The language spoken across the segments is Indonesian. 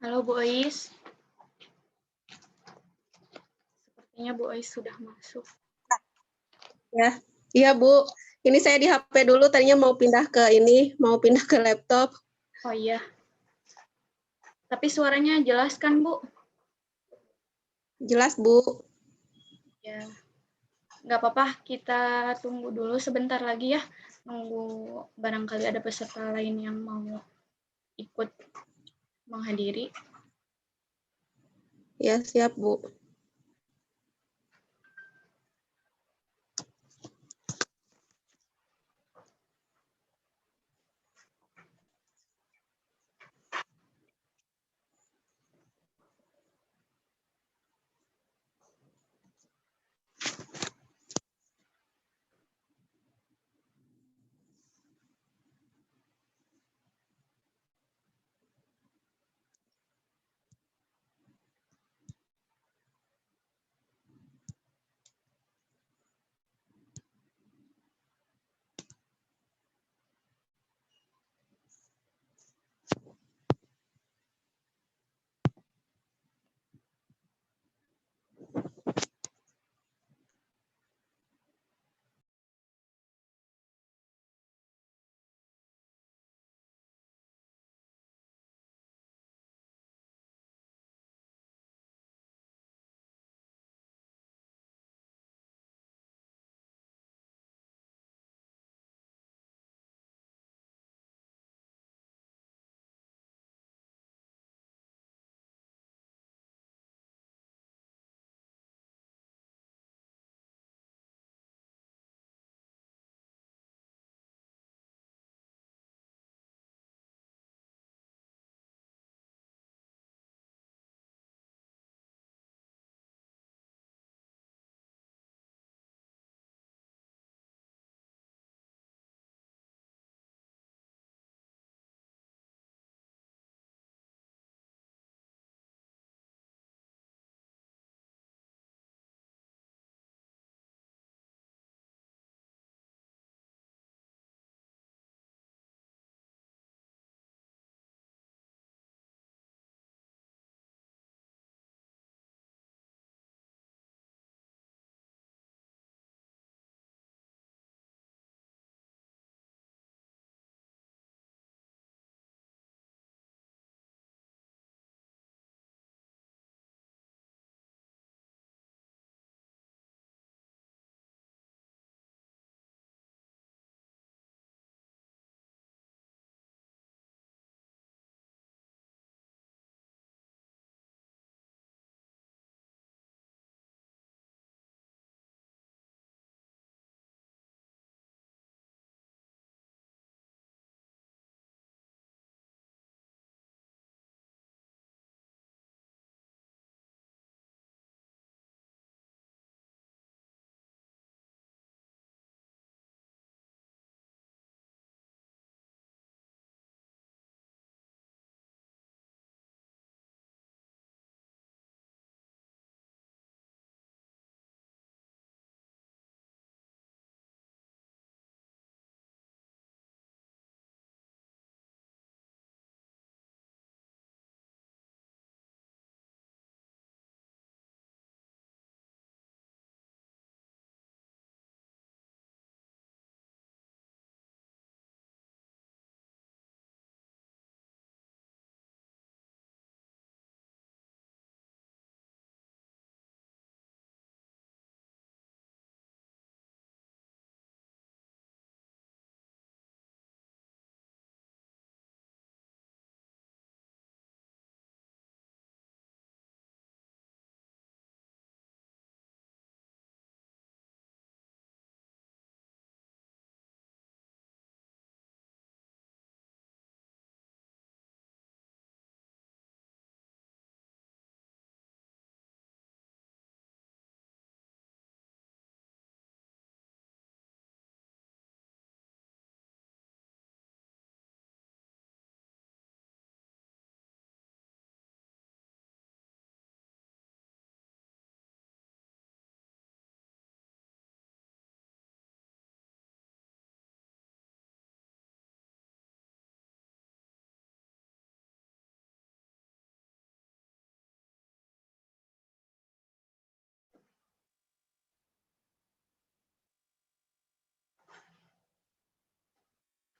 Halo Bu Ois, sepertinya Bu Ois sudah masuk. Ya, iya Bu. Ini saya di HP dulu, tadinya mau pindah ke ini, mau pindah ke laptop. Oh iya, tapi suaranya jelas kan Bu? Jelas Bu. Ya, nggak apa-apa, kita tunggu dulu sebentar lagi ya. Nunggu barangkali ada peserta lain yang mau ikut menghadiri. Ya, siap Bu.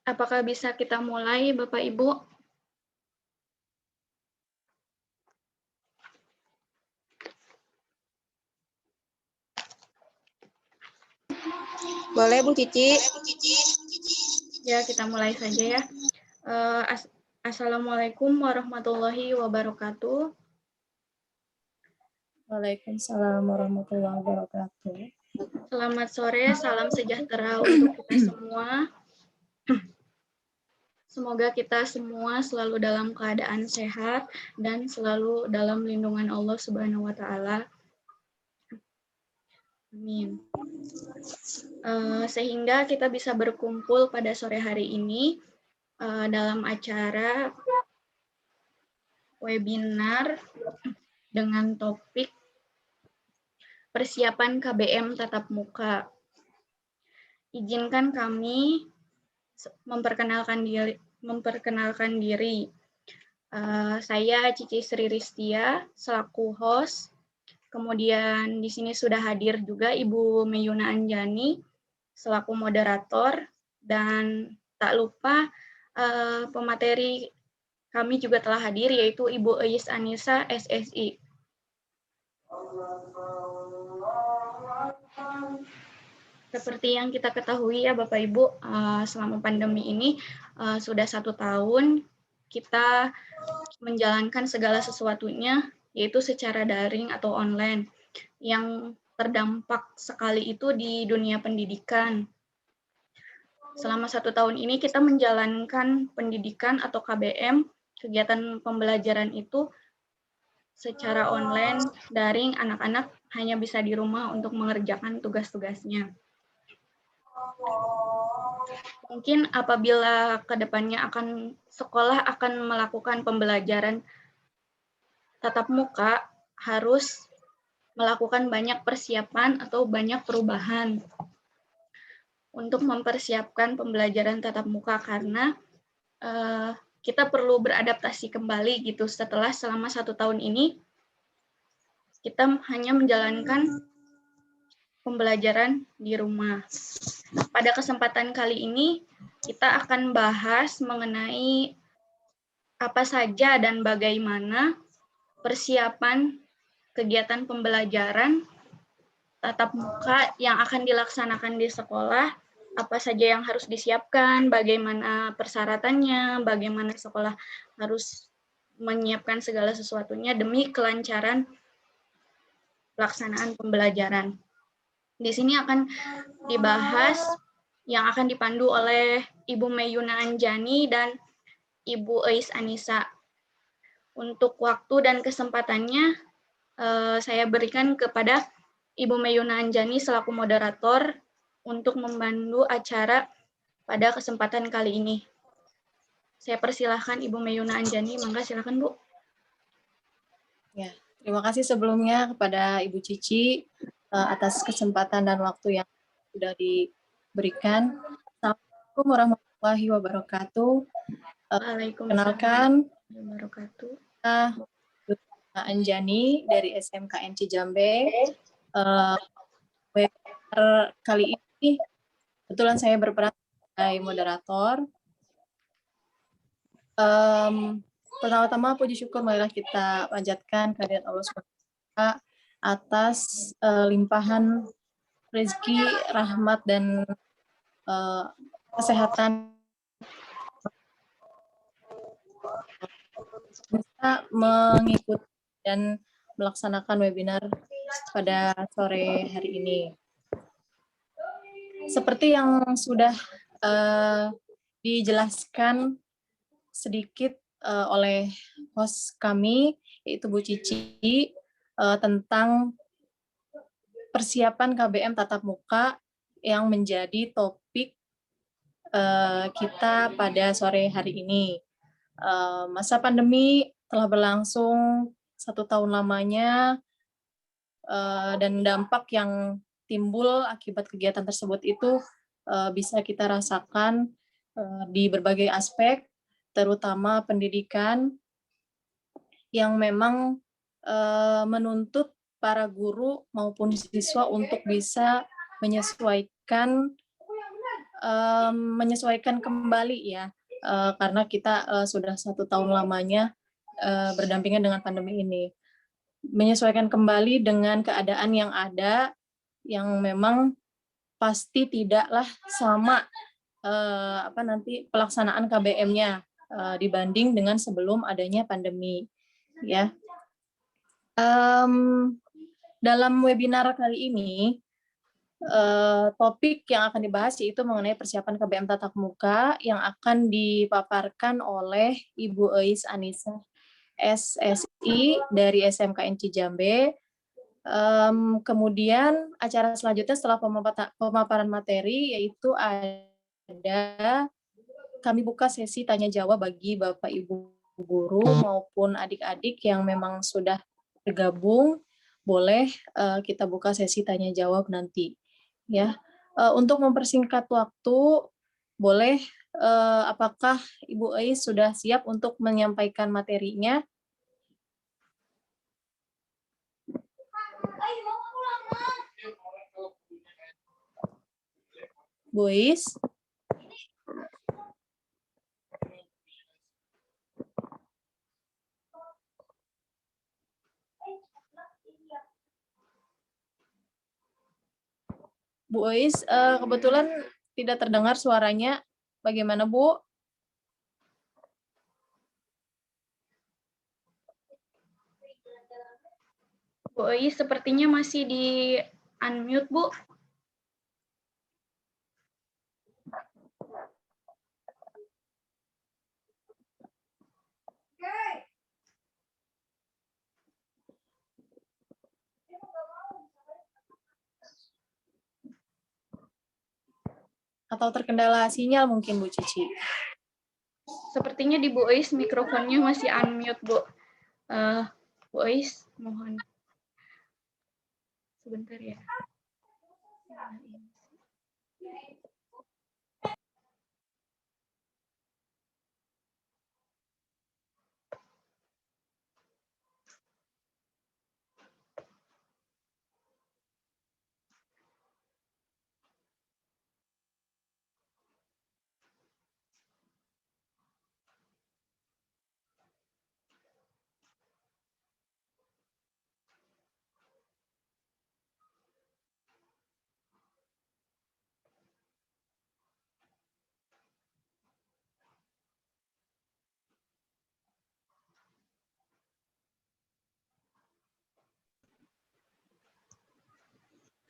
Apakah bisa kita mulai, Bapak Ibu? Boleh Bu Cici? Ya, kita mulai saja ya. Assalamualaikum warahmatullahi wabarakatuh. Waalaikumsalam warahmatullahi wabarakatuh. Selamat sore, salam sejahtera untuk kita semua. Semoga kita semua selalu dalam keadaan sehat dan selalu dalam lindungan Allah Subhanahu wa Ta'ala. Amin. Sehingga kita bisa berkumpul pada sore hari ini dalam acara webinar dengan topik persiapan KBM tatap muka. Izinkan kami memperkenalkan diri. Saya Cici Sri Ristia selaku host. Kemudian di sini sudah hadir juga Ibu Meyuna Anjani selaku moderator, dan tak lupa pemateri kami juga telah hadir, yaitu Ibu Eis Anissa, SSI. Seperti yang kita ketahui ya Bapak Ibu, selama pandemi ini sudah 1 tahun kita menjalankan segala sesuatunya, yaitu secara daring atau online. Yang terdampak sekali itu di dunia pendidikan. Selama 1 tahun ini kita menjalankan pendidikan atau KBM, kegiatan pembelajaran itu secara online, daring, anak-anak hanya bisa di rumah untuk mengerjakan tugas-tugasnya. Mungkin apabila kedepannya sekolah akan melakukan pembelajaran tatap muka, harus melakukan banyak persiapan atau banyak perubahan untuk mempersiapkan pembelajaran tatap muka, karena kita perlu beradaptasi kembali gitu setelah selama 1 tahun ini kita hanya menjalankan pembelajaran di rumah. Pada kesempatan kali ini kita akan bahas mengenai apa saja dan bagaimana persiapan kegiatan pembelajaran tatap muka yang akan dilaksanakan di sekolah, apa saja yang harus disiapkan, bagaimana persyaratannya, bagaimana sekolah harus menyiapkan segala sesuatunya demi kelancaran pelaksanaan pembelajaran. Di sini akan dibahas yang akan dipandu oleh Ibu Meyuna Anjani dan Ibu Eis Anissa. Untuk waktu dan kesempatannya saya berikan kepada Ibu Meyuna Anjani selaku moderator untuk memandu acara pada kesempatan kali ini. Saya persilahkan Ibu Meyuna Anjani, mangga silakan Bu. Ya, terima kasih sebelumnya kepada Ibu Cici atas kesempatan dan waktu yang sudah diberikan. Assalamualaikum warahmatullahi wabarakatuh. Kenalkan, wabarakatuh. Anjani dari SMKN Cijambe. Webinar kali ini kebetulan saya berperan sebagai moderator. Pertama-tama puji syukur marilah kita panjatkan kehadirat Allah SWT atas limpahan rezeki, rahmat, dan kesehatan bisa mengikuti dan melaksanakan webinar pada sore hari ini. Seperti yang sudah dijelaskan sedikit oleh host kami, yaitu Bu Cici, tentang persiapan KBM tatap muka yang menjadi topik kita pada sore hari ini. Masa pandemi telah berlangsung 1 tahun lamanya, dan dampak yang timbul akibat kegiatan tersebut itu bisa kita rasakan di berbagai aspek, terutama pendidikan yang memang menuntut para guru maupun siswa untuk bisa menyesuaikan menyesuaikan kembali ya, karena kita sudah 1 tahun lamanya berdampingan dengan pandemi ini. Menyesuaikan kembali dengan keadaan yang ada, yang memang pasti tidaklah sama nanti pelaksanaan KBM-nya dibanding dengan sebelum adanya pandemi, ya. Dalam webinar kali ini, topik yang akan dibahas yaitu mengenai persiapan KBM tatap muka yang akan dipaparkan oleh Ibu Eis Anissa, SSI dari SMKN Cijambe. Kemudian acara selanjutnya setelah pemaparan materi yaitu ada kami buka sesi tanya jawab bagi Bapak Ibu guru maupun adik-adik yang memang sudah bergabung, boleh kita buka sesi tanya jawab nanti. Ya, untuk mempersingkat waktu, boleh apakah Ibu Eis sudah siap untuk menyampaikan materinya? Bu Eis? Bu Eis, kebetulan tidak terdengar suaranya. Bagaimana, Bu? Bu Eis sepertinya masih di unmute, Bu. Atau terkendala sinyal mungkin, Bu Cici? Sepertinya di Bu Eis mikrofonnya masih unmute, Bu. Bu Eis, mohon. Sebentar ya.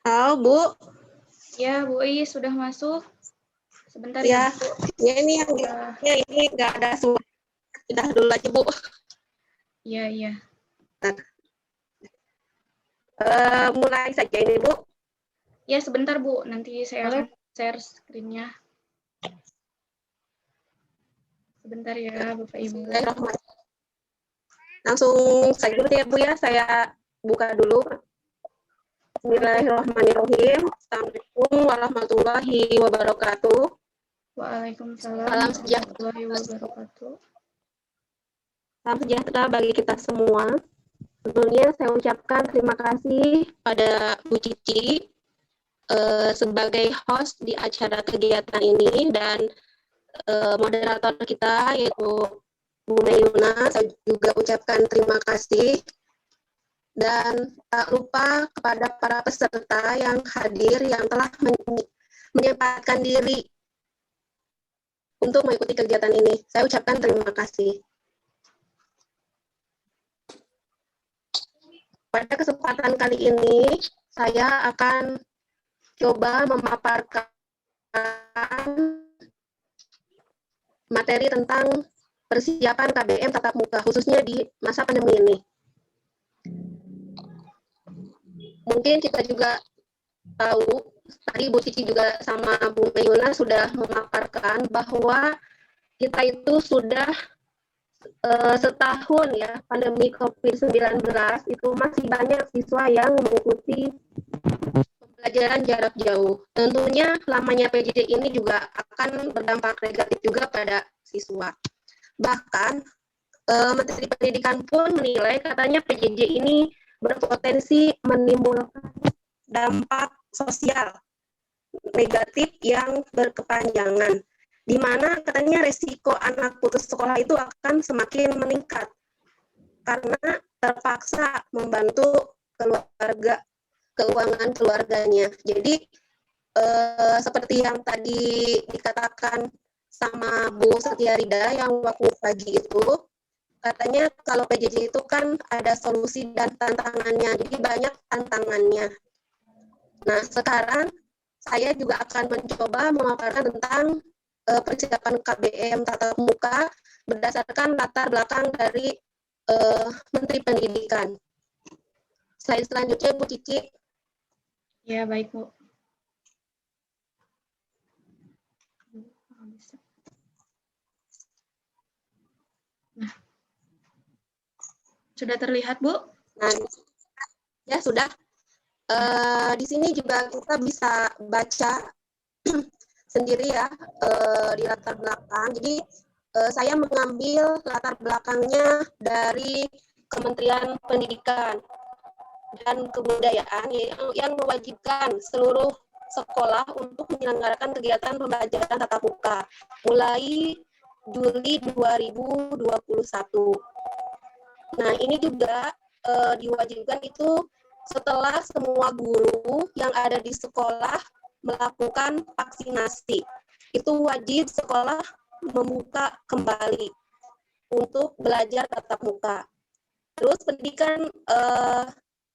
Halo, Bu. Ya, Bu Eis sudah masuk. Sebentar Ya, ya, Bu. ya ini yang ini nggak ada suara. Udah dulu aja, Bu. Iya, iya. Mulai saja ini, Bu. Ya, sebentar, Bu. Nanti saya akan share screen-nya. Sebentar ya, Bapak Ibu. Langsung saja ya, Bu ya. Saya buka dulu. Bismillahirrahmanirrahim. Assalamualaikum warahmatullahi wabarakatuh. Waalaikumsalam Salam sejahtera. warahmatullahi wabarakatuh. Salam sejahtera bagi kita semua. Sebelumnya saya ucapkan terima kasih pada Bu Cici sebagai host di acara kegiatan ini dan moderator kita yaitu Bu Mayuna. Saya juga ucapkan terima kasih. Dan tak lupa kepada para peserta yang hadir yang telah menyempatkan diri untuk mengikuti kegiatan ini. Saya ucapkan terima kasih. Pada kesempatan kali ini, saya akan coba memaparkan materi tentang persiapan KBM tatap muka, khususnya di masa pandemi ini. Mungkin kita juga tahu, tadi Bu Cici juga sama Bu Mayuna sudah memaparkan bahwa kita itu sudah setahun ya pandemi COVID-19 itu masih banyak siswa yang mengikuti pembelajaran jarak jauh. Tentunya lamanya PJJ ini juga akan berdampak negatif juga pada siswa. Bahkan Menteri Pendidikan pun menilai katanya PJJ ini berpotensi menimbulkan dampak sosial negatif yang berkepanjangan, di mana katanya resiko anak putus sekolah itu akan semakin meningkat karena terpaksa membantu keluarga keuangan keluarganya. Jadi seperti yang tadi dikatakan sama Bu Setiarida yang waktu pagi itu, katanya kalau PJJ itu kan ada solusi dan tantangannya, jadi banyak tantangannya. Nah, sekarang saya juga akan mencoba memaparkan tentang persiapan KBM tatap muka berdasarkan latar belakang dari Menteri Pendidikan. Slide selanjutnya, Bu Cici. Ya, baik, Bu. Nah, sudah terlihat, Bu? Nah, ya sudah. Di sini juga kita bisa baca sendiri ya di latar belakang. Jadi saya mengambil latar belakangnya dari Kementerian Pendidikan dan Kebudayaan yang mewajibkan seluruh sekolah untuk menyelenggarakan kegiatan pembelajaran tatap muka mulai Juli 2021. Nah, ini juga diwajibkan itu setelah semua guru yang ada di sekolah melakukan vaksinasi. Itu wajib sekolah membuka kembali untuk belajar tatap muka. Terus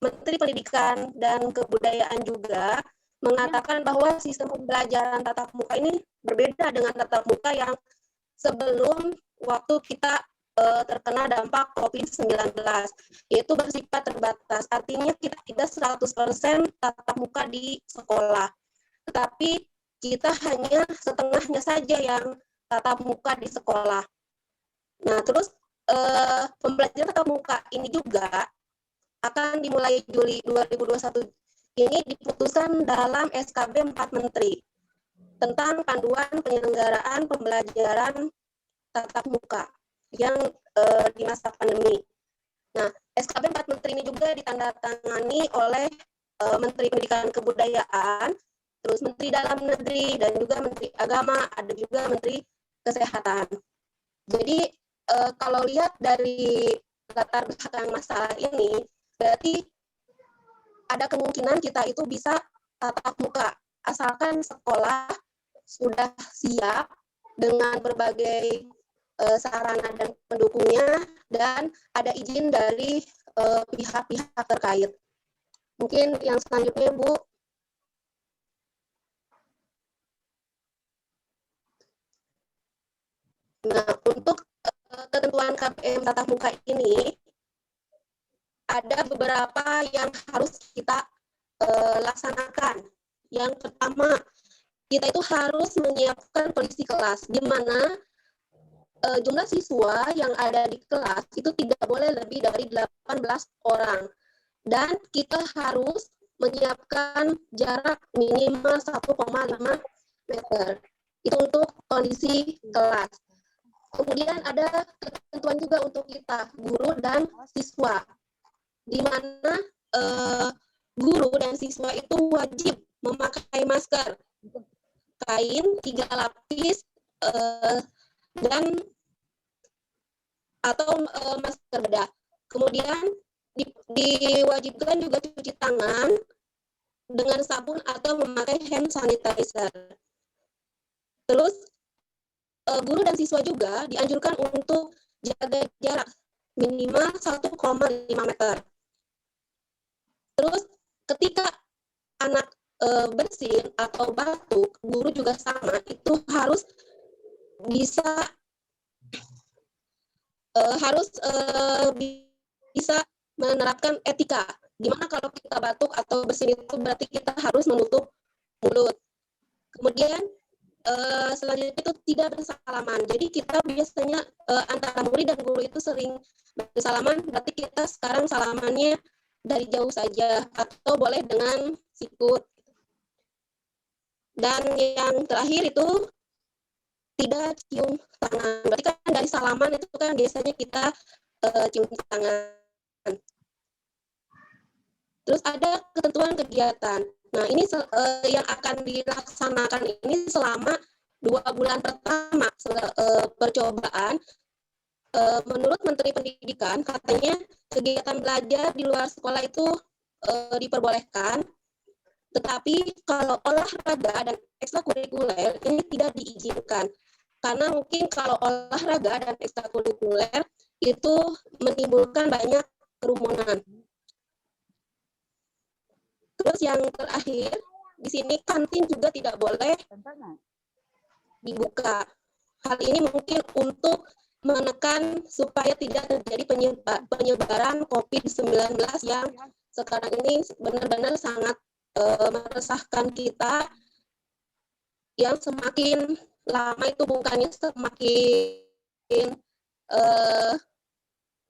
Menteri Pendidikan dan Kebudayaan juga mengatakan bahwa sistem pembelajaran tatap muka ini berbeda dengan tatap muka yang sebelum waktu kita terkena dampak COVID-19, yaitu bersifat terbatas. Artinya kita tidak 100% tatap muka di sekolah, tetapi kita hanya setengahnya saja yang tatap muka di sekolah. Nah, terus pembelajaran tatap muka ini juga akan dimulai Juli 2021. Ini diputuskan dalam SKB 4 Menteri tentang panduan penyelenggaraan pembelajaran tatap muka yang di masa pandemi. Nah, SKB 4 Menteri ini juga ditandatangani oleh Menteri Pendidikan Kebudayaan, terus Menteri Dalam Negeri, dan juga Menteri Agama, ada juga Menteri Kesehatan. Jadi, kalau lihat dari latar belakang masalah ini, berarti ada kemungkinan kita itu bisa tatap muka, asalkan sekolah sudah siap dengan berbagai sarana dan pendukungnya, dan ada izin dari pihak-pihak terkait. Mungkin yang selanjutnya, Bu. Nah, untuk ketentuan KBM tatap muka ini, ada beberapa yang harus kita laksanakan. Yang pertama, kita itu harus menyiapkan kondisi kelas, di mana jumlah siswa yang ada di kelas itu tidak boleh lebih dari 18 orang. Dan kita harus menyiapkan jarak minimal 1,5 meter. Itu untuk kondisi kelas. Kemudian ada ketentuan juga untuk kita, guru dan siswa, di mana guru dan siswa itu wajib memakai masker kain 3 lapis dan atau masker bedah. Kemudian diwajibkan juga cuci tangan dengan sabun atau memakai hand sanitizer. Terus guru dan siswa juga dianjurkan untuk jaga jarak minimal 1,5 meter. Terus ketika anak bersin atau batuk, guru juga sama, itu harus bisa bisa menerapkan etika, di mana kalau kita batuk atau bersin itu berarti kita harus menutup mulut. Kemudian selanjutnya itu tidak bersalaman. Jadi kita biasanya antara murid dan guru itu sering bersalaman, berarti kita sekarang salamannya dari jauh saja atau boleh dengan sikut. Dan yang terakhir itu tidak cium tangan. Berarti kan dari salaman itu kan biasanya kita cium tangan. Terus ada ketentuan kegiatan. Nah, ini yang akan dilaksanakan ini selama 2 bulan pertama percobaan. Menurut Menteri Pendidikan, katanya kegiatan belajar di luar sekolah itu diperbolehkan, tetapi kalau olahraga dan ekstrakurikuler ini tidak diizinkan. Karena mungkin kalau olahraga dan ekstrakurikuler itu menimbulkan banyak kerumunan. Terus yang terakhir, di sini kantin juga tidak boleh dibuka. Hal ini mungkin untuk menekan supaya tidak terjadi penyebaran COVID-19 yang sekarang ini benar-benar sangat meresahkan kita, yang semakin lama itu bukannya semakin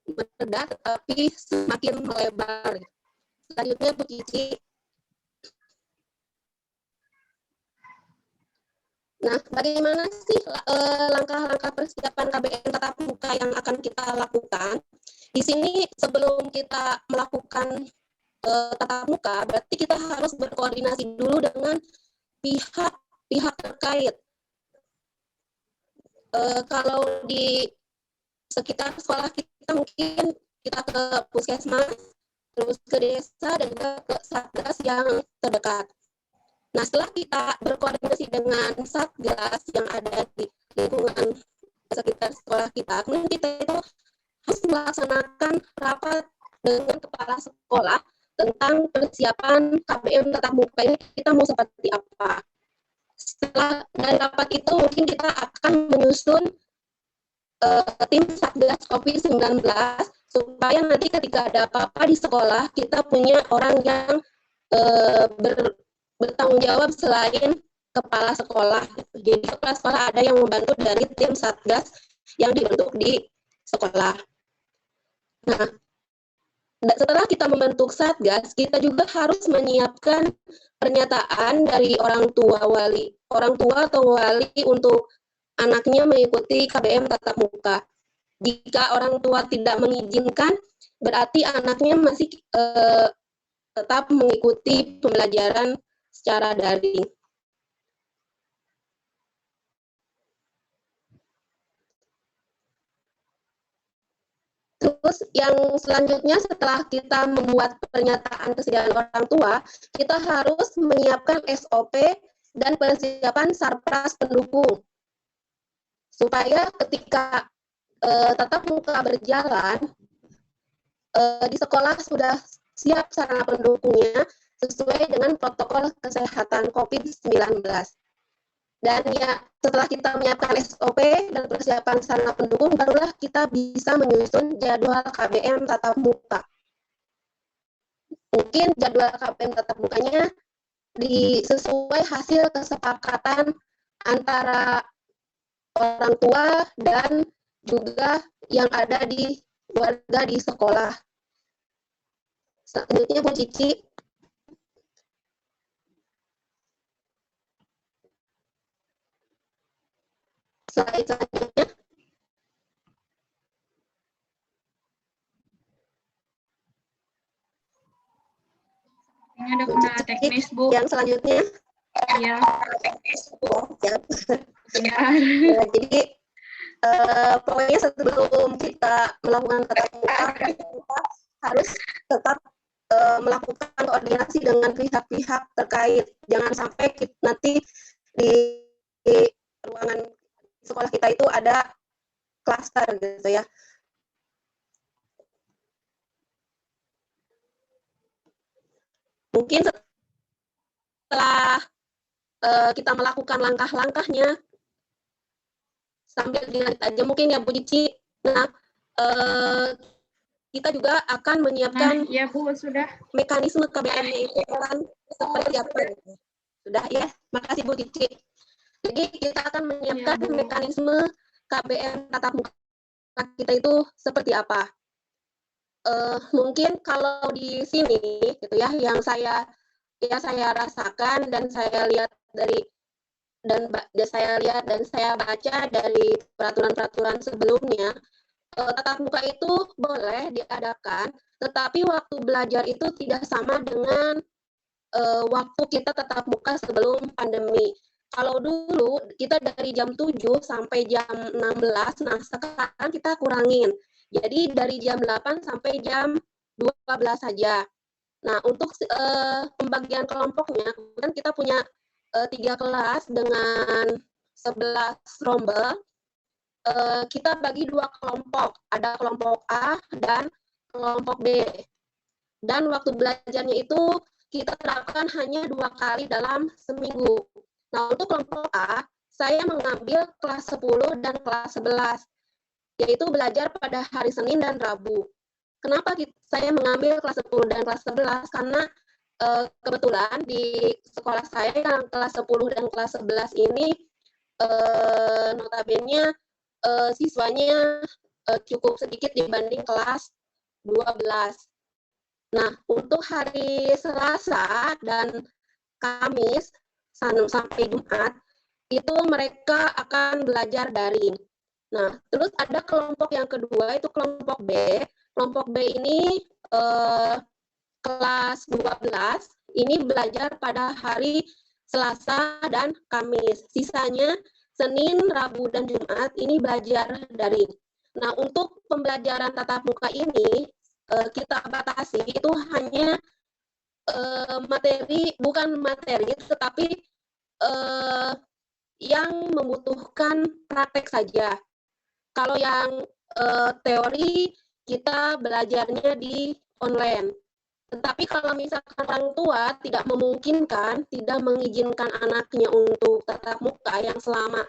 meredah, tapi semakin melebar. Selanjutnya Bu Cici. Nah, bagaimana sih langkah-langkah persiapan KBM tatap muka yang akan kita lakukan? Di sini sebelum kita melakukan tatap muka, berarti kita harus berkoordinasi dulu dengan pihak terkait. Kalau di sekitar sekolah kita mungkin kita ke puskesmas, terus ke desa, dan juga ke satgas yang terdekat. Nah, setelah kita berkoordinasi dengan satgas yang ada di lingkungan sekitar sekolah kita, kemudian kita itu harus melaksanakan rapat dengan kepala sekolah tentang persiapan KBM tatap muka ini kita mau seperti apa. Setelah dari rapat itu mungkin kita akan menyusun tim satgas COVID-19 supaya nanti ketika ada apa-apa di sekolah kita punya orang yang bertanggung jawab selain kepala sekolah. Jadi kepala sekolah ada yang membantu dari tim satgas yang dibentuk di sekolah. Nah, setelah kita membentuk satgas, kita juga harus menyiapkan pernyataan dari orang tua atau wali untuk anaknya mengikuti KBM tatap muka. Jika orang tua tidak mengizinkan, berarti anaknya masih tetap mengikuti pembelajaran secara daring. Terus yang selanjutnya setelah kita membuat pernyataan kesediaan orang tua, kita harus menyiapkan SOP dan persiapan sarpras pendukung. Supaya ketika tatap muka berjalan, di sekolah sudah siap sarana pendukungnya sesuai dengan protokol kesehatan COVID-19. Dan ya, setelah kita menyiapkan SOP dan persiapan sarana pendukung, barulah kita bisa menyusun jadwal KBM tatap muka. Mungkin jadwal KBM tatap mukanya sesuai hasil kesepakatan antara orang tua dan juga yang ada di warga di sekolah. Selanjutnya Bu Cici. Slide selanjutnya. Ini ada kendala teknis, Bu. Yang selanjutnya. Iya. Ya. Jadi pokoknya sebelum kita melakukan tatap muka, kita harus tetap melakukan koordinasi dengan pihak-pihak terkait. Jangan sampai nanti di ruangan sekolah kita itu ada klaster gitu ya. Mungkin setelah kita melakukan langkah-langkahnya, sambil dilihat aja mungkin ya Bu Cici. Nah, kita juga akan menyiapkan ya Bu, sudah. Mekanisme KBM-nya itu akan seperti apa. Sudah ya, makasih Bu Cici. Jadi kita akan menyiapkan mekanisme KBM tatap muka kita itu seperti apa. Mungkin kalau di sini gitu ya, yang saya rasakan dan saya lihat dan saya baca dari peraturan-peraturan sebelumnya, tatap muka itu boleh diadakan, tetapi waktu belajar itu tidak sama dengan waktu kita tatap muka sebelum pandemi. Kalau dulu kita dari jam 7 sampai jam 16, nah sekarang kita kurangin. Jadi dari jam 8 sampai jam 12 saja. Nah, untuk pembagian kelompoknya, kan kita punya 3 kelas dengan 11 rombel. Kita bagi 2 kelompok, ada kelompok A dan kelompok B. Dan waktu belajarnya itu kita terapkan hanya 2 kali dalam seminggu. Nah, untuk kelompok A, saya mengambil kelas 10 dan kelas 11, yaitu belajar pada hari Senin dan Rabu. Kenapa saya mengambil kelas 10 dan kelas 11? Karena kebetulan di sekolah saya yang kelas 10 dan kelas 11 ini notabene siswanya cukup sedikit dibanding kelas 12. Nah, untuk hari Selasa dan Kamis sampai Jumat, itu mereka akan belajar daring. Nah, terus ada kelompok yang kedua, itu kelompok B. Kelompok B ini kelas 12, ini belajar pada hari Selasa dan Kamis. Sisanya Senin, Rabu, dan Jumat ini belajar daring. Nah, untuk pembelajaran tatap muka ini, kita batasi itu hanya bukan materi, tetapi yang membutuhkan praktek saja. Kalau yang teori, kita belajarnya di online. Tetapi kalau misalkan orang tua tidak memungkinkan, tidak mengizinkan anaknya untuk tatap muka yang selama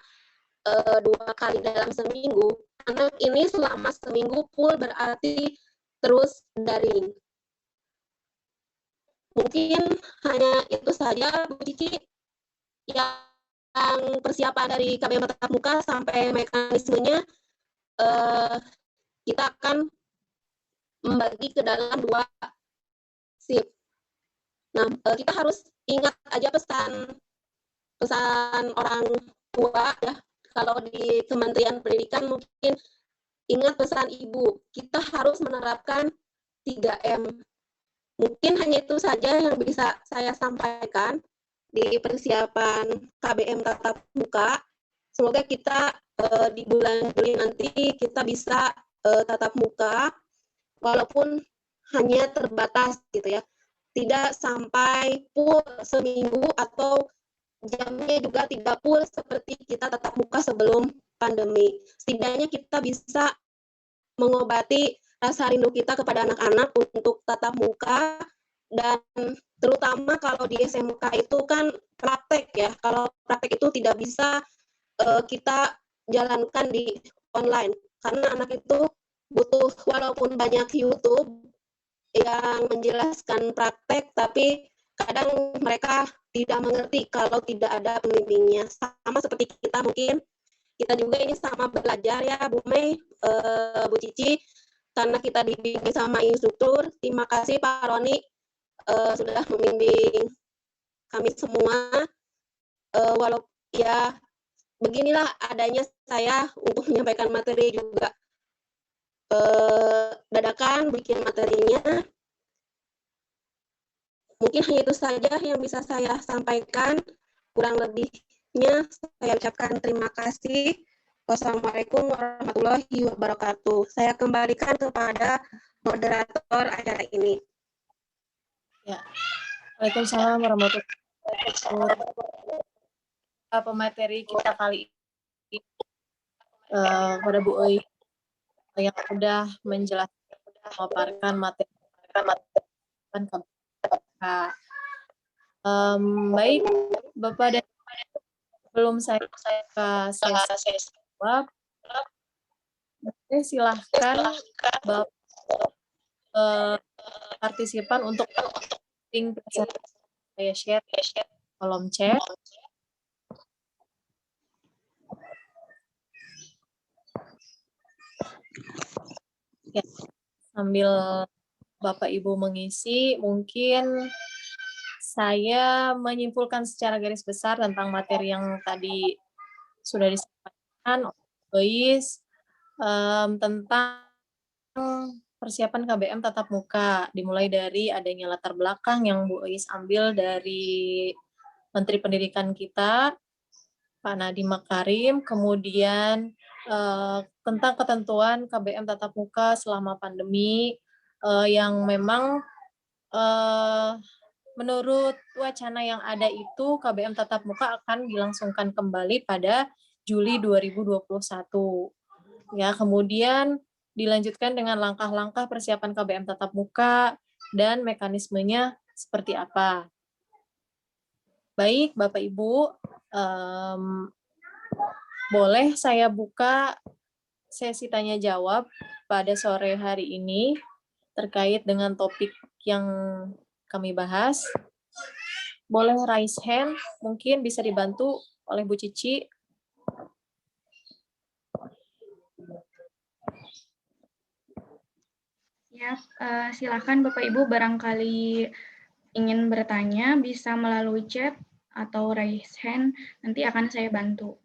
2 kali dalam seminggu, anak ini selama seminggu full berarti terus daring. Mungkin hanya itu saja, Bu Cici, yang persiapan dari KBM tatap muka sampai mekanismenya kita akan membagi ke dalam 2 shift. Nah, kita harus ingat aja pesan orang tua ya. Kalau di Kementerian Pendidikan mungkin ingat pesan ibu, kita harus menerapkan 3M. Mungkin hanya itu saja yang bisa saya sampaikan di persiapan KBM tatap muka. Semoga kita di bulan Juli nanti kita bisa tatap muka walaupun hanya terbatas gitu ya. Tidak sampai full seminggu atau jamnya juga tidak full seperti kita tatap muka sebelum pandemi. Setidaknya kita bisa mengobati rasa rindu kita kepada anak-anak untuk tatap muka, dan terutama kalau di SMK itu kan praktek ya. Kalau praktek itu tidak bisa kita jalankan di online karena anak itu butuh, walaupun banyak YouTube yang menjelaskan praktek, tapi kadang mereka tidak mengerti kalau tidak ada pembimbingnya. Sama seperti kita mungkin, kita juga ini sama belajar ya Bu Mei, Bu Cici, karena kita dibimbing sama instruktur. Terima kasih Pak Roni sudah membimbing kami semua. Walaupun ya beginilah adanya saya untuk menyampaikan materi juga dadakan bikin materinya. Mungkin hanya itu saja yang bisa saya sampaikan. Kurang lebihnya saya ucapkan terima kasih. Wassalamualaikum warahmatullahi wabarakatuh. Saya kembalikan kepada moderator acara ini. Ya. Waalaikumsalam warahmatullahi wabarakatuh. Pemateri kita kali ini pada Bu Oi yang sudah menjelaskan, memaparkan materi. Baik, Bapak dan belum saya sesi jawab, silahkan Bapak partisipan untuk link saya share kolom chat. Ya, sambil Bapak Ibu mengisi, mungkin saya menyimpulkan secara garis besar tentang materi yang tadi sudah disampaikan oleh Lois tentang persiapan KBM tatap muka, dimulai dari adanya latar belakang yang Bu Is ambil dari Menteri Pendidikan kita, Pak Nadiem Makarim, kemudian tentang ketentuan KBM tatap muka selama pandemi yang memang menurut wacana yang ada itu KBM tatap muka akan dilangsungkan kembali pada Juli 2021. Ya, kemudian dilanjutkan dengan langkah-langkah persiapan KBM tatap muka dan mekanismenya seperti apa. Baik, Bapak Ibu, boleh saya buka sesi tanya jawab pada sore hari ini terkait dengan topik yang kami bahas. Boleh raise hand, mungkin bisa dibantu oleh Bu Cici. Ya, silakan Bapak Ibu barangkali ingin bertanya bisa melalui chat atau raise hand, nanti akan saya bantu.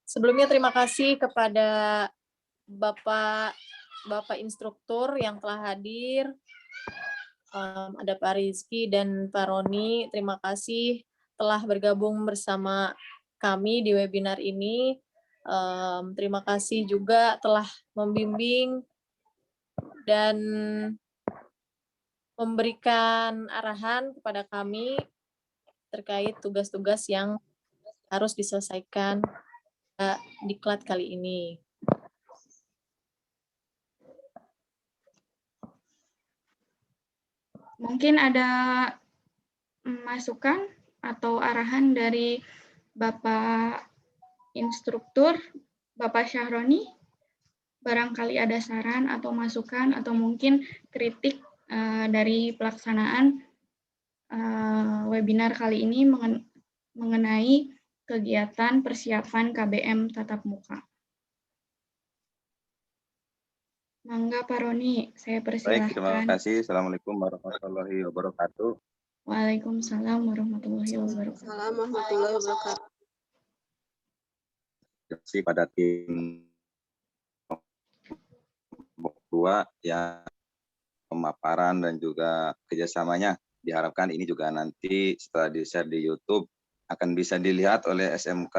Sebelumnya terima kasih kepada Bapak instruktur yang telah hadir. Ada Pak Rizky dan Pak Roni, terima kasih telah bergabung bersama kami di webinar ini. Terima kasih juga telah membimbing dan memberikan arahan kepada kami terkait tugas-tugas yang harus diselesaikan diklat kali ini. Mungkin ada masukan atau arahan dari Bapak instruktur, Bapak Syahroni, barangkali ada saran atau masukan atau mungkin kritik dari pelaksanaan webinar kali ini mengenai kegiatan persiapan KBM tatap muka. Mangga Pak Roni, saya persilahkan. Baik, terima kasih. Assalamualaikum warahmatullahi wabarakatuh. Waalaikumsalam warahmatullahi wabarakatuh. Assalamualaikum warahmatullahi wabarakatuh. Terima kasih pada tim dua yang pemaparan dan juga kerjasamanya. Diharapkan ini juga nanti setelah di-share di YouTube akan bisa dilihat oleh SMK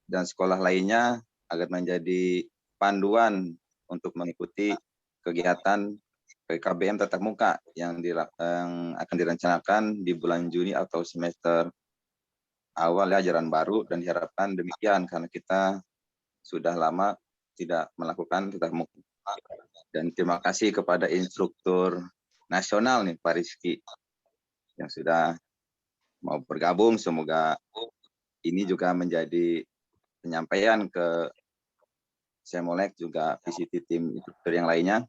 dan sekolah lainnya agar menjadi panduan untuk mengikuti kegiatan PKBM tatap muka yang akan direncanakan di bulan Juni atau semester awal ajaran baru, dan diharapkan demikian karena kita sudah lama tidak melakukan tatap muka. Dan terima kasih kepada instruktur nasional nih Pak Rizky yang sudah mau bergabung. Semoga ini juga menjadi penyampaian ke Semolek juga VCT tim instruktur yang lainnya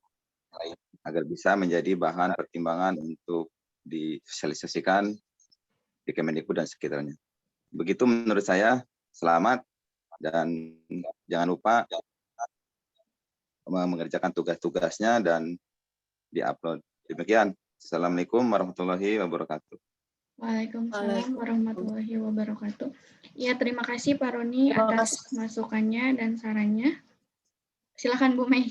agar bisa menjadi bahan pertimbangan untuk disosialisasikan di Kemendikbud dan sekitarnya. Begitu menurut saya. Selamat dan jangan lupa mengerjakan tugas-tugasnya dan diupload. Demikian. Assalamualaikum warahmatullahi wabarakatuh. Waalaikumsalam warahmatullahi wabarakatuh. Ya, terima kasih Pak Roni atas masukannya dan sarannya. Silakan Bu Mei.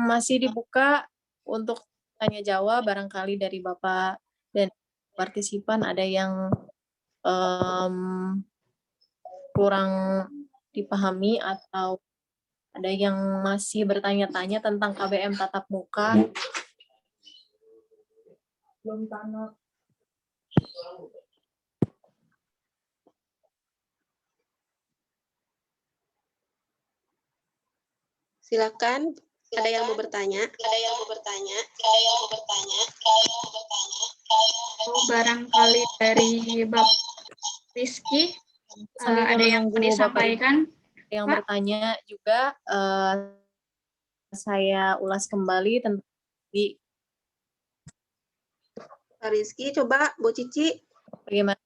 Masih dibuka untuk tanya jawab, barangkali dari Bapak dan partisipan ada yang kurang dipahami atau ada yang masih bertanya-tanya tentang KBM tatap muka. Belum tamat. Silakan, ada yang mau bertanya? Barangkali dari Bapak Rizky ada yang mau disampaikan? Yang Pak? bertanya juga saya ulas kembali tentang Pak Rizky, coba Bu Cici. bagaimana.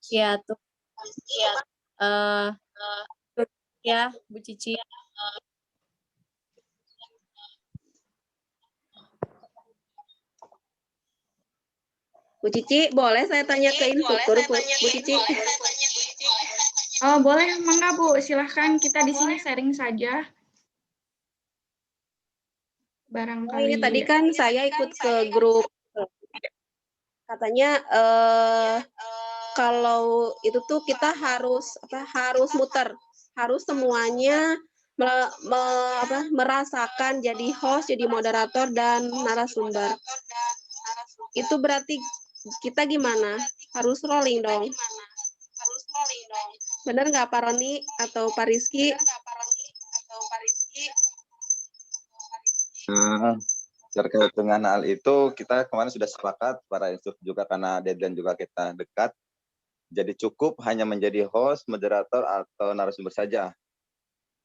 Ya, tuh. Ya, Bu Cici. Bu Cici, boleh saya tanya ke instruktur, Bu Cici? Oh, boleh, mangga Bu, silahkan kita di sini sharing saja. Oh, ini Barangkali tadi kan saya ikut ke grup, katanya kalau itu tuh kita harus muter, harus semuanya merasakan jadi host, jadi moderator dan narasumber. Itu berarti kita gimana? Harus rolling dong. Benar nggak Pak Roni atau Pak Rizky? Terkait dengan hal itu, kita kemarin sudah sepakat para instruktur juga karena deadline juga kita dekat. Jadi cukup hanya menjadi host, moderator, atau narasumber saja.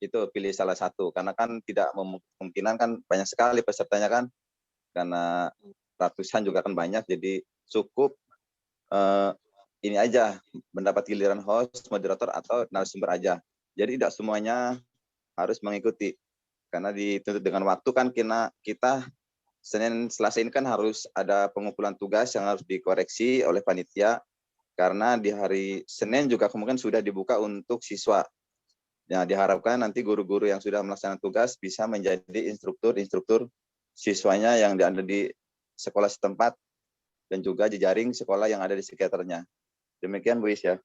Itu pilih salah satu. Karena kan tidak memungkinkan kan banyak sekali pesertanya kan. Karena ratusan juga kan banyak, jadi cukup ini aja, mendapat giliran host, moderator, atau narasumber aja. Jadi tidak semuanya harus mengikuti. Karena dituntut dengan waktu kan kita Senin Selasa ini kan harus ada pengumpulan tugas yang harus dikoreksi oleh panitia, karena di hari Senin juga kemungkinan sudah dibuka untuk siswa. Ya, diharapkan nanti guru-guru yang sudah melaksanakan tugas bisa menjadi instruktur siswanya yang ada di sekolah setempat dan juga jejaring sekolah yang ada di sekitarnya. Demikian Bu Is ya.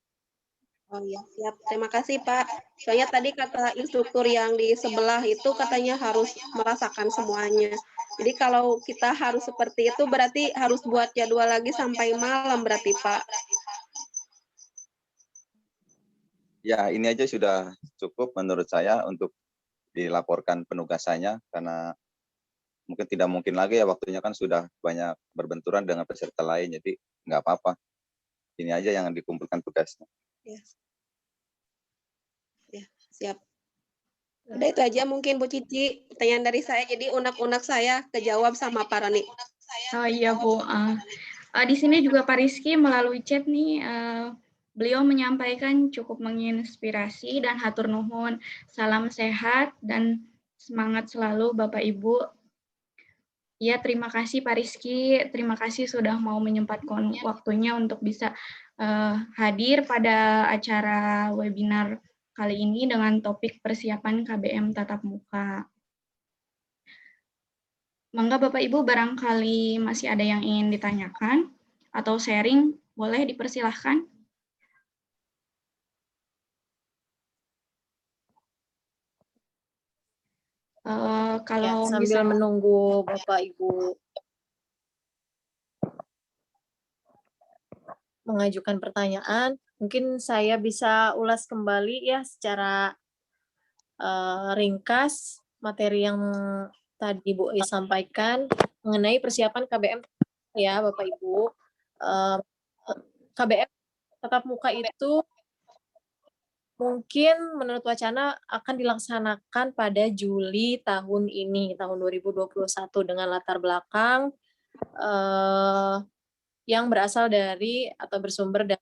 Oh iya, siap. Terima kasih Pak. Soalnya tadi kata instruktur yang di sebelah itu katanya harus merasakan semuanya. Jadi kalau kita harus seperti itu berarti harus buat jadwal lagi sampai malam berarti Pak. Ya, ini aja sudah cukup menurut saya untuk dilaporkan penugasannya, karena mungkin tidak mungkin lagi ya, waktunya kan sudah banyak berbenturan dengan peserta lain, jadi nggak apa-apa. Ini aja yang dikumpulkan tugasnya. Ya. Ya, siap. Udah itu aja mungkin Bu Cici, pertanyaan dari saya. Jadi unek-unek saya kejawab sama Pak Roni. Oh iya Bu, di sini juga Pak Rizky melalui chat nih, beliau menyampaikan cukup menginspirasi dan hatur nuhun, salam sehat dan semangat selalu Bapak Ibu. Ya, terima kasih Pak Rizky, terima kasih sudah mau menyempatkan waktunya untuk bisa hadir pada acara webinar kali ini dengan topik persiapan KBM tatap muka. Mangga Bapak Ibu barangkali masih ada yang ingin ditanyakan atau sharing, boleh dipersilahkan. Kalau sambil menunggu Bapak Ibu mengajukan pertanyaan, mungkin saya bisa ulas kembali ya secara ringkas materi yang tadi Bu Is sampaikan mengenai persiapan KBM ya Bapak Ibu. KBM tatap muka itu mungkin menurut wacana akan dilaksanakan pada Juli tahun ini, tahun 2021, dengan latar belakang yang berasal dari atau bersumber dari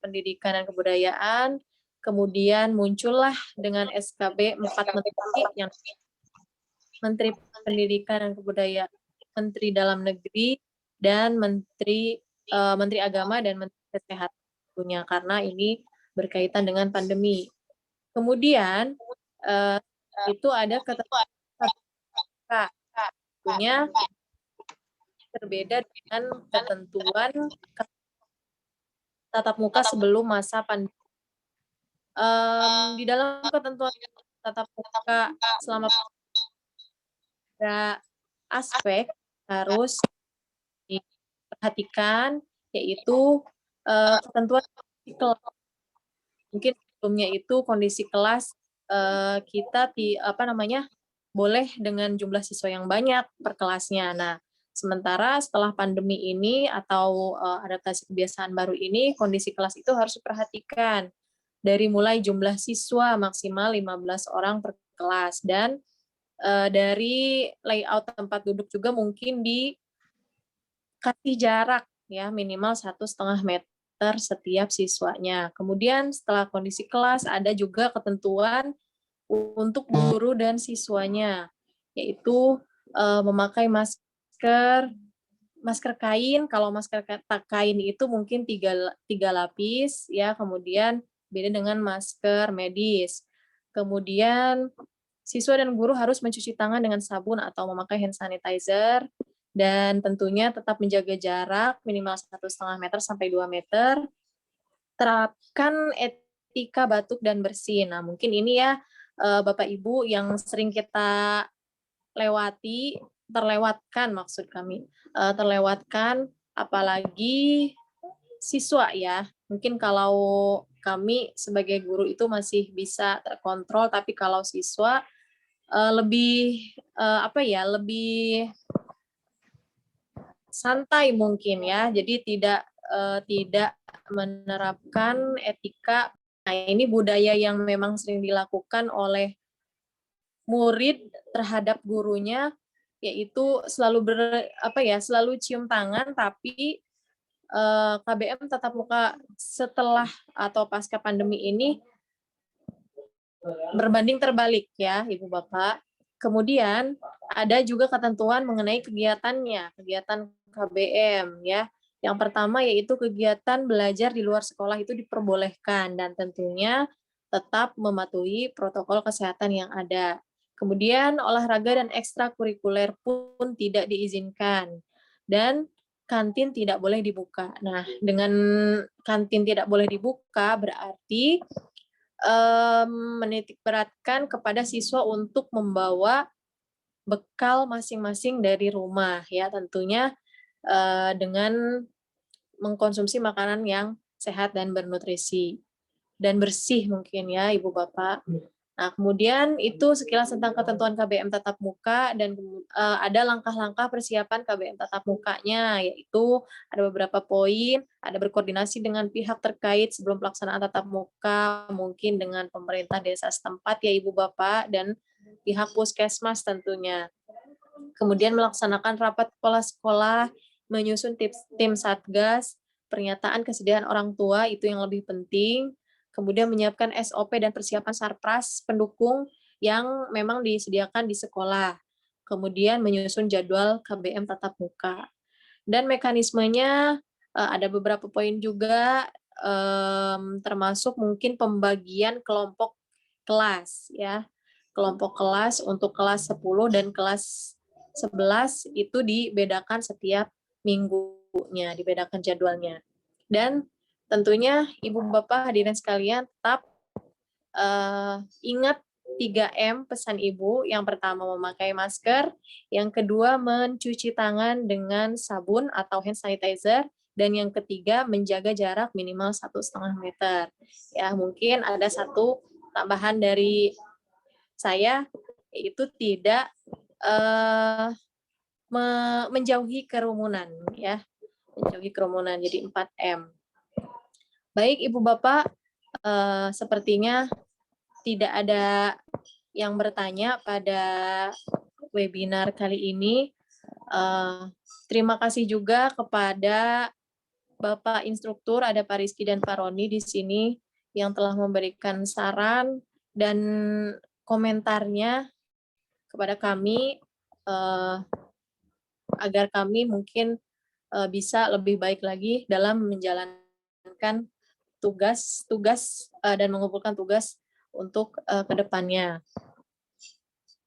pendidikan dan kebudayaan, kemudian muncullah dengan SKB 4 Menteri, yang Menteri Pendidikan dan Kebudayaan, Menteri Dalam Negeri, dan Menteri Agama dan Menteri Kesehatan tentunya, karena ini berkaitan dengan pandemi. Kemudian itu ada ketentuan tentunya berbeda dengan ketentuan tatap muka sebelum masa pandemi. Di dalam ketentuan tatap muka selama ada aspek harus diperhatikan, yaitu ketentuan kelas. Mungkin sebelumnya itu kondisi kelas kita boleh dengan jumlah siswa yang banyak per kelasnya. Nah, sementara setelah pandemi ini atau adaptasi kebiasaan baru ini, kondisi kelas itu harus diperhatikan. Dari mulai jumlah siswa maksimal 15 orang per kelas, dan dari layout tempat duduk juga mungkin dikasih jarak ya minimal 1,5 meter setiap siswanya. Kemudian setelah kondisi kelas ada juga ketentuan untuk guru dan siswanya, yaitu memakai masker, masker kain, kalau masker kain itu mungkin tiga lapis ya, kemudian beda dengan masker medis. Kemudian siswa dan guru harus mencuci tangan dengan sabun atau memakai hand sanitizer, dan tentunya tetap menjaga jarak minimal 1,5 meter sampai 2 meter. Terapkan etika batuk dan bersin. Nah, mungkin ini ya Bapak Ibu yang sering kita terlewatkan maksud kami, terlewatkan apalagi siswa ya. Mungkin kalau kami sebagai guru itu masih bisa terkontrol, tapi kalau siswa lebih lebih santai mungkin ya. Jadi tidak menerapkan etika. Nah, ini budaya yang memang sering dilakukan oleh murid terhadap gurunya, yaitu selalu cium tangan, tapi KBM tatap muka setelah atau pasca pandemi ini berbanding terbalik ya, Ibu Bapak. Kemudian ada juga ketentuan mengenai kegiatannya, kegiatan KBM ya. Yang pertama yaitu kegiatan belajar di luar sekolah itu diperbolehkan dan tentunya tetap mematuhi protokol kesehatan yang ada. Kemudian olahraga dan ekstrakurikuler pun tidak diizinkan. Dan kantin tidak boleh dibuka. Nah, dengan kantin tidak boleh dibuka berarti menitikberatkan kepada siswa untuk membawa bekal masing-masing dari rumah ya, tentunya dengan mengkonsumsi makanan yang sehat dan bernutrisi dan bersih mungkin ya Ibu Bapak. Nah, kemudian itu sekilas tentang ketentuan KBM tatap muka, dan ada langkah-langkah persiapan KBM tatap mukanya, yaitu ada beberapa poin, ada berkoordinasi dengan pihak terkait sebelum pelaksanaan tatap muka, mungkin dengan pemerintah desa setempat ya Ibu Bapak, dan pihak puskesmas tentunya. Kemudian melaksanakan rapat kepala sekolah, menyusun tim satgas, pernyataan kesediaan orang tua itu yang lebih penting, kemudian menyiapkan SOP dan persiapan sarpras pendukung yang memang disediakan di sekolah, kemudian menyusun jadwal KBM tatap muka. Dan mekanismenya ada beberapa poin juga, termasuk mungkin pembagian kelompok kelas ya. Kelompok kelas untuk kelas 10 dan kelas 11 itu dibedakan setiap minggunya, dibedakan jadwalnya. Dan tentunya Ibu Bapak hadirin sekalian tetap ingat 3M pesan Ibu. Yang pertama memakai masker, yang kedua mencuci tangan dengan sabun atau hand sanitizer, dan yang ketiga menjaga jarak minimal 1,5 meter. Ya, mungkin ada satu tambahan dari saya, yaitu tidak menjauhi kerumunan ya. Menjauhi kerumunan, jadi 4M. Baik Ibu Bapak, sepertinya tidak ada yang bertanya pada webinar kali ini. Terima kasih juga kepada Bapak Instruktur, ada Pak Rizky dan Pak Roni di sini yang telah memberikan saran dan komentarnya kepada kami agar kami mungkin bisa lebih baik lagi dalam menjalankan tugas dan mengumpulkan tugas untuk kedepannya.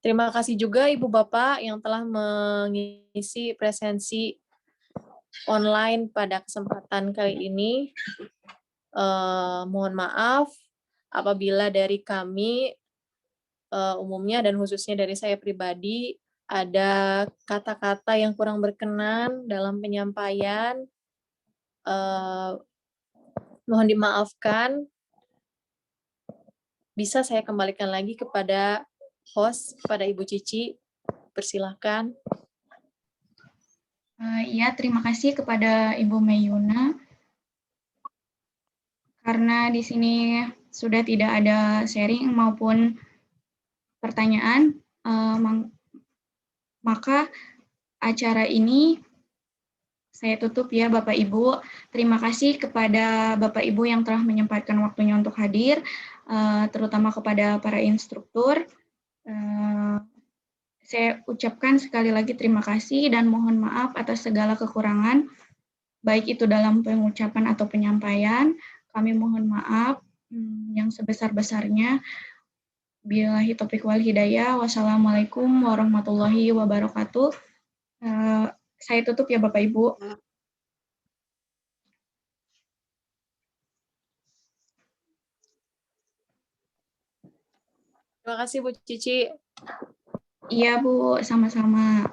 Terima kasih juga Ibu Bapak yang telah mengisi presensi online pada kesempatan kali ini. Mohon maaf apabila dari kami umumnya dan khususnya dari saya pribadi ada kata-kata yang kurang berkenan dalam penyampaian. Mohon dimaafkan. Bisa saya kembalikan lagi kepada host, kepada Ibu Cici. Persilahkan. Ya, terima kasih kepada Ibu Mayuna. Karena di sini sudah tidak ada sharing maupun pertanyaan, maka acara ini saya tutup ya Bapak Ibu. Terima kasih kepada Bapak Ibu yang telah menyempatkan waktunya untuk hadir, terutama kepada para instruktur. Saya ucapkan sekali lagi terima kasih dan mohon maaf atas segala kekurangan, baik itu dalam pengucapan atau penyampaian. Kami mohon maaf yang sebesar-besarnya. Billahi taufiq wal hidayah. Wassalamualaikum warahmatullahi wabarakatuh. Saya tutup ya Bapak Ibu. Terima kasih Bu Cici. Iya Bu, sama-sama.